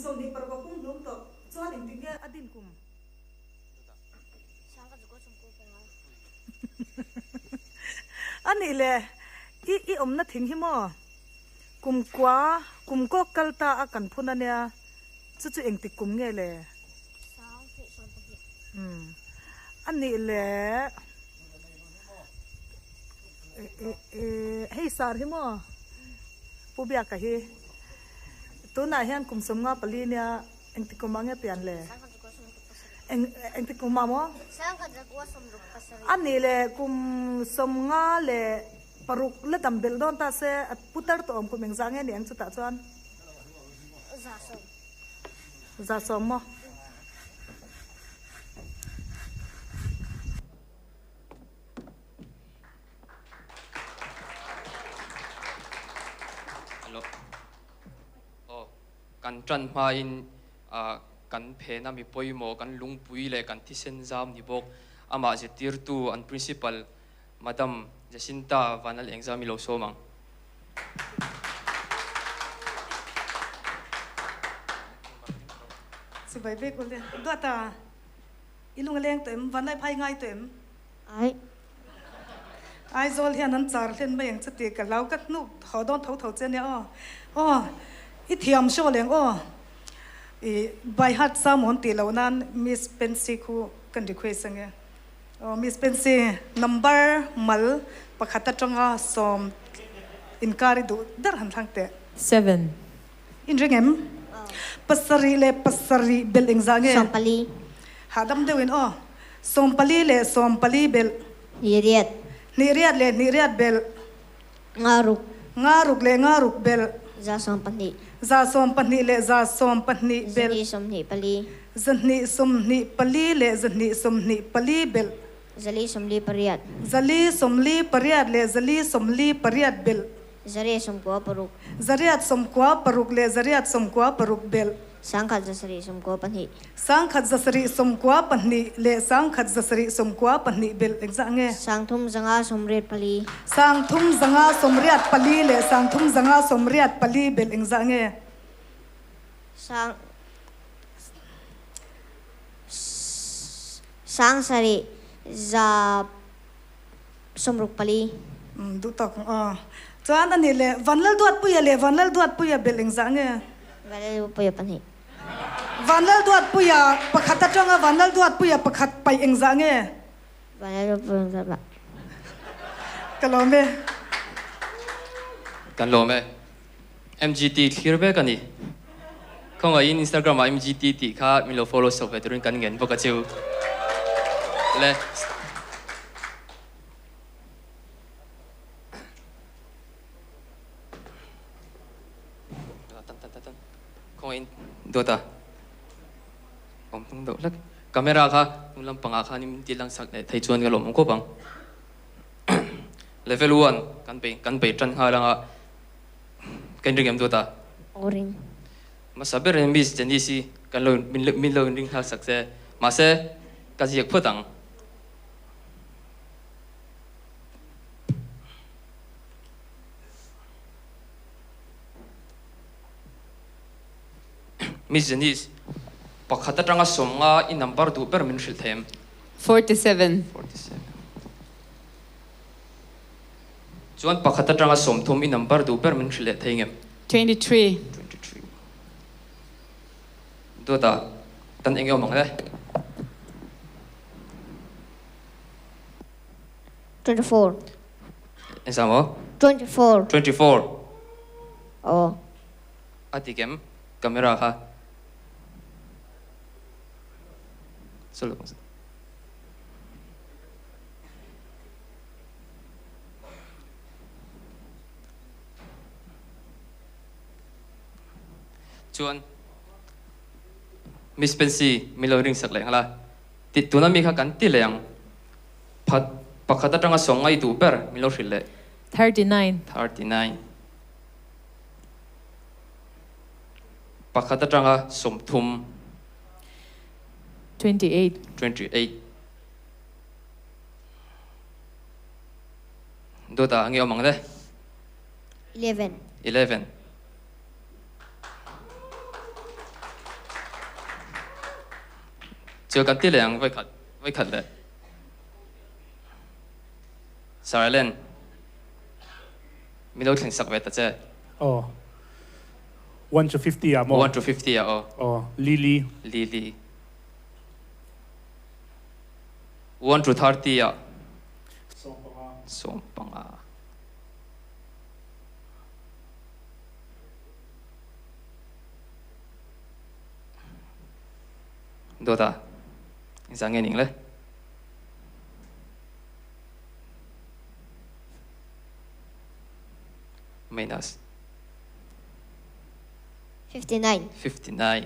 so ni par ko kum num to chuan eng tinge adin kum ani le i omna thing hi mo kum ko kalta akan phuna ne chu chu eng ti kum nge le ani le hei sar hi mo pubia ka hi tu na hian kum som nga pali nia eng ti kum ange pian le eng ti kum ma mo ani le kum som nga le paruk le tambel don ta se putar to om kum eng zange ni ang chu ta chuan za som moกันจันมาอินกันเพนามีปอยโมกันลุงปุยเลยกันที่เซนซามนิบกอามาจะตีร์ตูอัน principal มาดามจะสินตาวันนั้นเองจะมีโลโซมังสบายเบกุลเลยตัวตาอีลุงเลี้ยงเต็มวันไหนพายง่ายเต็มไอ้โซลเฮียนั้นจาร์เล่นไม่ยังจะตีกันแล้วก็นุกเขาโดนเท่าเจเนี่ยอ๋ออีเทียมโชว์เลี้ยงอีใบฮัดสามคนตีเหล่านั้นมิสเป็นซีคูกันดีคุยสังเกตมิสเป็นซี number มัลประคัตจังอาสมอินการิดูดาร์หันทางเตะ 7 อินริงเอ็มปัสรีเลปัสรีเบลอิงซังเกต สมปลีหาดำเดวินสมปลีเลสมปลีเบลนิเรียดเลนิเรียดเบลงารุกเลงารุกเบลซาสมปนีซาสมปนีเลซาสมปนีเบลสมนิปลีจันนิสมนิปลีเลจันนิสมนิปลีเบลซลีสมลีปริยัดซลีสมลีปริยัดเลซลีสมลีปริยัดเบลซรีสมกัวปรุกซริยัดสมกัวปรุกเลซริยัดสมกัวปรุกเบลสังขัดจสรีสมกัวปนีสังขัดจสรีสมกัวปนีเลสังขัดจสรีสมกัวปนีเบลเอ็กซ์ไงสังทุมจังอาสมเรียดปลีสังทุมจังอาสมเรียดปลีเลสังทุมจังอาสมเรียดปลีเบลเอ็กซ์ไงสังสรีจาสมรุกปลีดูตอกจวนอันนี้เลยวันละดวดปุยเลยวันละดวดปุยเบลเอ็กซ์ไงวันละปุยปนีวันละดวดปุยประคัตจังวันละดวดปุยประคัตไปเอ็กซ์ไงวันละปุยจะแบบกันลมเบ MGT คลีร์เบกันนี่คงว่าอิน Instagram MGT ที่ข้ามีโล follow สอบไปตุรินกันเงินพวกเขาเลยคงอินดูตาผมต้องดูแล้วกล้องค่ะนุ่มลำปังอาคานี่ที่ลังสักเนี่ยไทยชวนกันหลงมันก็ปัง level 1กันไปจันหาลังอ่ะกันเรียนดูตาโอริงมาสับเรื่องมิสเจนนี่สิกันเรามิลลิงทักสักเซ่มาเซ่กันจะอยากพูดตังมิสเจนนี่ปักขัดจังอาสมงาอินนัมบาร์ดูเปอร์มินชิลเทม47 จวนปักขัดจังอาสมทุมอินนัมบาร์ดูเปอร์มินชิลเทม23 ดูตาตันเองเอามังเลย24เอ็นสาม24โอ้อาทิเกมกล้องค่ะสรุปชวนมิสเป็นซีมิโลริงสักเลยฮะล่ะติดตัวนั้นมีข้ากันติเลยยังพัดปักขัดจังอาสงไอดูเปอร์มิโลชิลเลย39ปักขัดจังอาสมทุม28 ดูตาเงี้ยเอามังเลย11 chưa cần tiết lệ với khẩn lệ sao lên mình đâu thành sắc về ta chứ Oh. 1 to 50 à? 1 to 50 à? Oh. Lily. Lily 1 to 30 à? Song pang à? Đâu ta? Sao nghe nín lên? Minus 59. 59.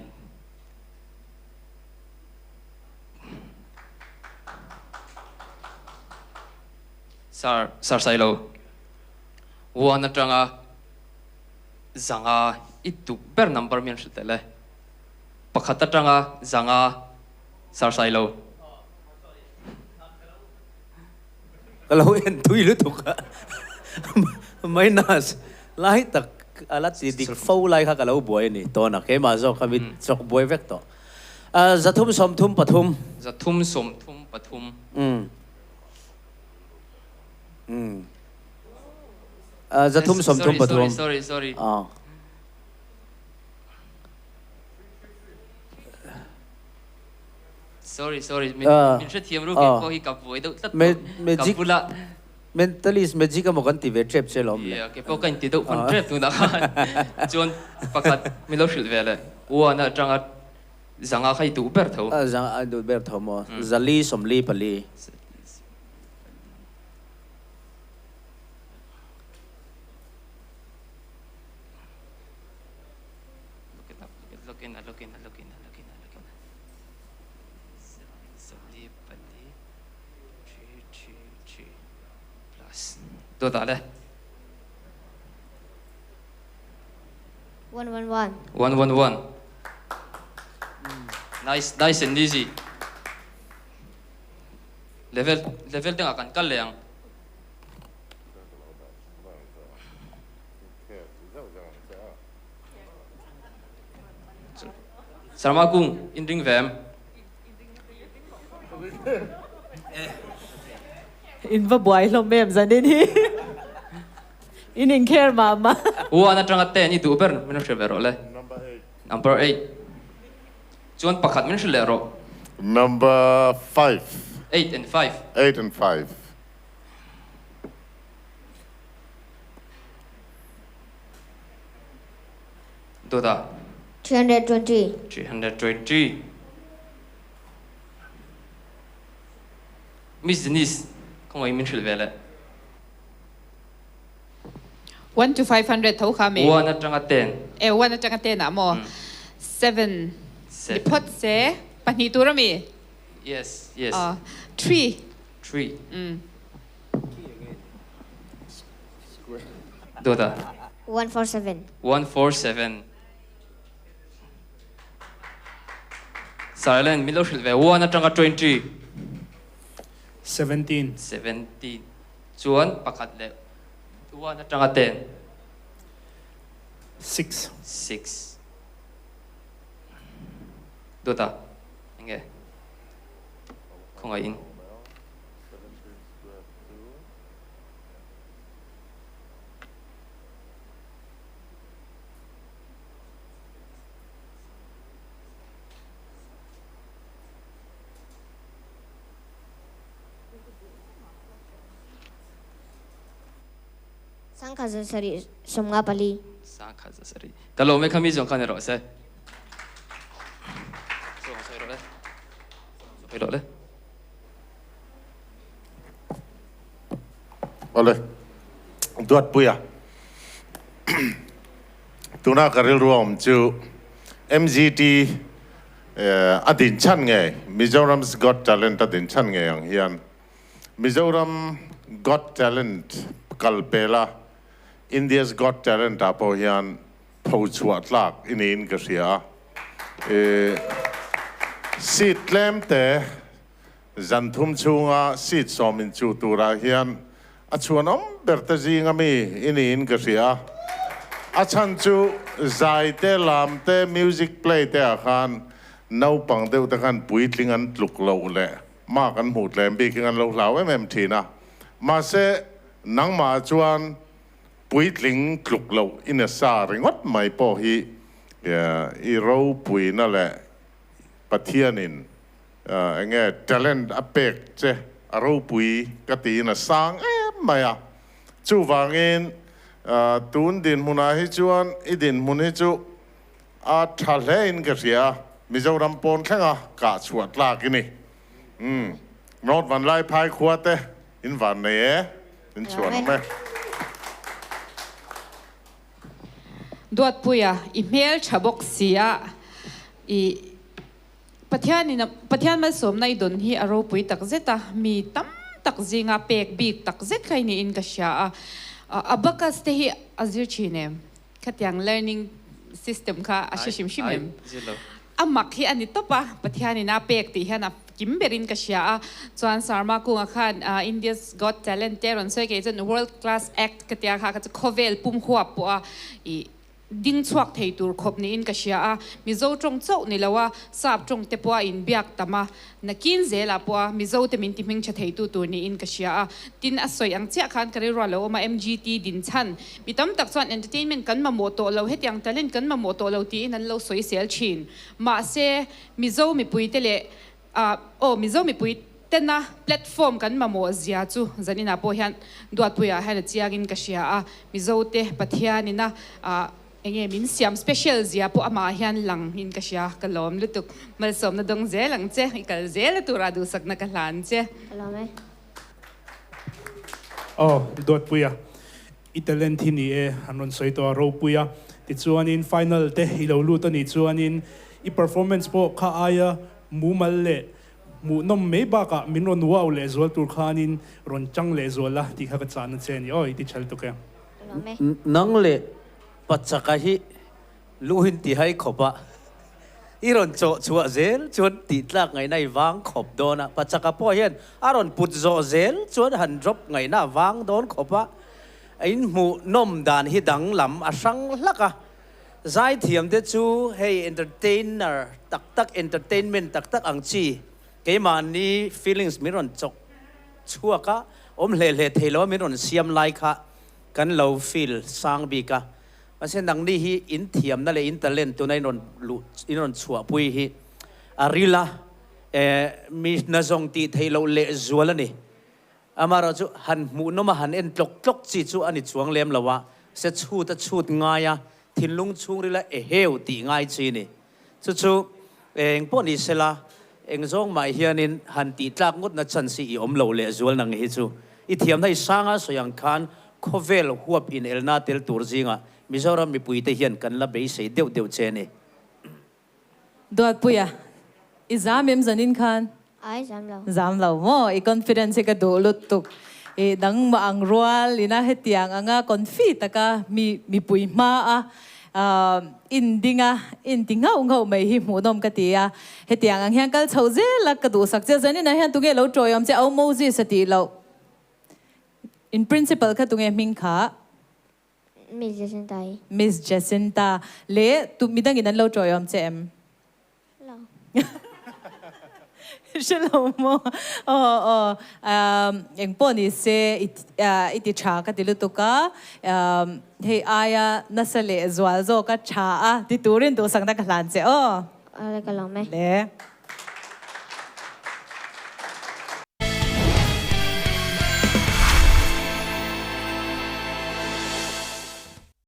Sar silo. One tranga zanga itu ber number mian shutele. Pakhata tranga zanga sar silo. Kalau yang tu itu tu ka minus lahi tak alat sidik fau lahi ka kalau boy ni to na ke mazok kami sok boy vekto zathum somthum pathum Zathum somthum pathum. zathum somthum pathum Sorry. Sorry. Min sẽ thiam ru ke ko hi kap voi do tat. Magic pula. mentalist magic ka mokan ti ve trap che lom Yeah, ke po kan ti do kon trap tu na. Jon pakat mi lo shil vele. Wa na tranga zanga khai tu ber tho. zang adu ber thomo zali somli pali Look in. Somli pali. Chi. Plus. Do ta le. 111. 111. Nice and easy. Level tengah akan kal yang. Sarmagung inring vem. In va boy lo mem zanin hi. In care mama. Wa na tranga te ni tu ber min shevero le. Number 8. Chuan pakhat min shilero. Number 5. 8 and 5. 8 and 5. Doda 320. 320. Miss Denise, kung ay min shilvele. 1 to 500 thau kami. Wa na tranga 10. 1 at ang na mo. 7. Seven. Lipot se panitura mi. Yes. 3. 3. Doda 147. 147. Silent milo shilve. Wa na tranga 20. 17. 17. Chuan pakhat le. Wa na tranga 10. 6. 6. Dota. Inge. Kung ay in. Sangkaza sari somnga pali. Sa khaza sari. Kalau me kami jong kan ro se. So le. Oleh. Duatpuia. Tuna karil ruam chu MGT adin chan nge Mizoram's Got Talent adin chan nge yang hian Mizoram Got Talent kalpela India's Got Talent apo hian phouchuat lak inin ka ria sit lemte zanthum chunga sit somin chu tura hian achuanom bertaji ngami inin ka ria achan chu zaite lamte music play te akhan nâu bằng đều ta kan bùi linh ăn lục lậu lệ mà kan hụt lệ bị cái ăn lậu lậu em thì na mà sẽ nắng mà chuan bùi linh lục lậu in sa ringot mai po hi i râu bùi na lệปัทเทียนินเงี้ย talent อเปกเจ้อารมณ์ปุยกติน่ะสร้างไม่อะจูวางเงินตูนดินมุนาฮิจวนอีดินมุนฮิจูทะเลอินกระเสียมิจารำปนแค่งะกะชวดลากินี่นอดวันไล่พายขวดเตอินวันเนี่ยอินชวนไหมดวดปุยอีเมลฉบับเสียอีปะเทียนนี่นะปะเทียนมาสวมในดนที่อารมณ์ปุยตักเซตามีตั้มตักจิงาเป็กบีกตักเซตใครนี่อินกษยาบักสเตหิอาจิชีเนมขัดยัง learning system ค่ะอาชิมชิมมักที่อันนี้ตบปะเทียนนี่นะเป็กตีฮะนะกิมเบรินกษยาจวนสารมากุงขันIndia's Got Talent เตอร์นเซอร์เกจน World Class Act ขัดยังค่ะก็จะ cover ปุ่มหัวปัวดิ้งชวักเทตูร์ขบนี้อินกษยามิโซจงโจนี่แล้วว่าทราบจงเตปัวอินเบียกตมานักกินเจลาปัวมิโซเตมินติมิงชะเทตูตัวนี้อินกษยาดินอสวยอังเจ้าขันกันเรื่องแล้วมา MGT ดินชันมีตั้มตักส่วน entertainment กันมาโมโตเราเฮ็ดยัง talent กันมาโมโตเราตีนั้นเราสวยเสียชินมาเซมิโซมีปุยเตเลมิโซมีปุยเต้นนะแพลตฟอร์มกันมาโมเสียจูจันนี่นะพอเห็นดวดปุยให้เจียกินกษยามิโซเตปะเทียนี่นะเงี้ยมินเสียมสเปเชียลเสียพวกอามาเห็นหลังหินกษยากลมลุตุกมาสมนดงเจหลังเจอีกเจลตุราดูสักนักหลานเจเราไหมดวดปุยอิตาเลียนที่นี่ฮันนนสวยตัวรูปุยติดชวนินฟิแนลเตฮิโลลูตันติดชวนินอีเพอร์ฟอร์แมนซ์พวกข้าอายมูมัลเล่มูนมไม่บ้ากะมินรอนว้าวเลซัวตุรคานินรอนจังเลซัวละที่ข้าก็จานเซนี่ติดเชลตุกยังนังเล่ปัจจัยลูหินที่ให้ขบอีรอนโจชัวเซลชวนติดลักไงในวางขบโดนปัจจัยพ่อเห็นอารอนปุดโจเซลชวนหันดรอปไงหน้าวางโดนขบอินมูนมดานฮิดังลำอสังลักใจเทียมเดจูให้เอนเตอร์เทนเนอร์ตักเอนเตอร์เทนเมนต์ตักอังจีเกี่ยมันนี่ฟีลิ่งส์มิรอนจกชัวกะเล่เทโลมิรอนเสียมไลค์กันเราฟีลสังบีกะมาเช่นดังนี้ฮีอินเทียมนั่นเลยอินเตอร์เลนตัวในนนลุอินนนชัวปุยฮีอาริลามีนาซงตีเทโลเลจัวแล้วนี่อามาเราจูหันมูนมาหันเอ็นตกจีจูอันนี้ช่วงเลี้ยมละวะเสร็จชูดง่ายทินลุงช่วงริละเฮวตีง่ายจีนี่ชูเองพวกนี้เสละเองซงมาเฮียนินหันตีตากงดนัดชันสีอมเหลาเลจัวนังฮิจูอิเทียมให้สร้างสยังคันโคเวลหัวปินเอลนาเตลตูร์จิงมิจารมีปุยเทียนกันละเบยเสียเดียวเชนี่ดวดปุยอิจามิมจันินคันไอ้จำเราโม่อีคอนฟิเดนซ์ก็ดูลุตุกดังมาอังรัวลีน่าเฮตียงอ่ะคอนฟิตก็มีปุยมาอินดิงเอาไม่หิมูนมกติเฮตียงอ่ะเฮียก็เช่าเจลักก็ดูสักเจจันินนะเฮียตุเกเราจอยมจะเอาโมจิสติเรา in principle ก็ตุเกมิงค่ะMiss Jacinta เล่ตุมีตั้งกี่นั้นเราจอยมเจมใช่เราโมอย่างพวกนี้เซอิติชาก็ติลุตุกะเฮอายานัสเลจวลโซก็ชาติตูรินตัวสังนักหลานเจอะไรกันลองไหมเล่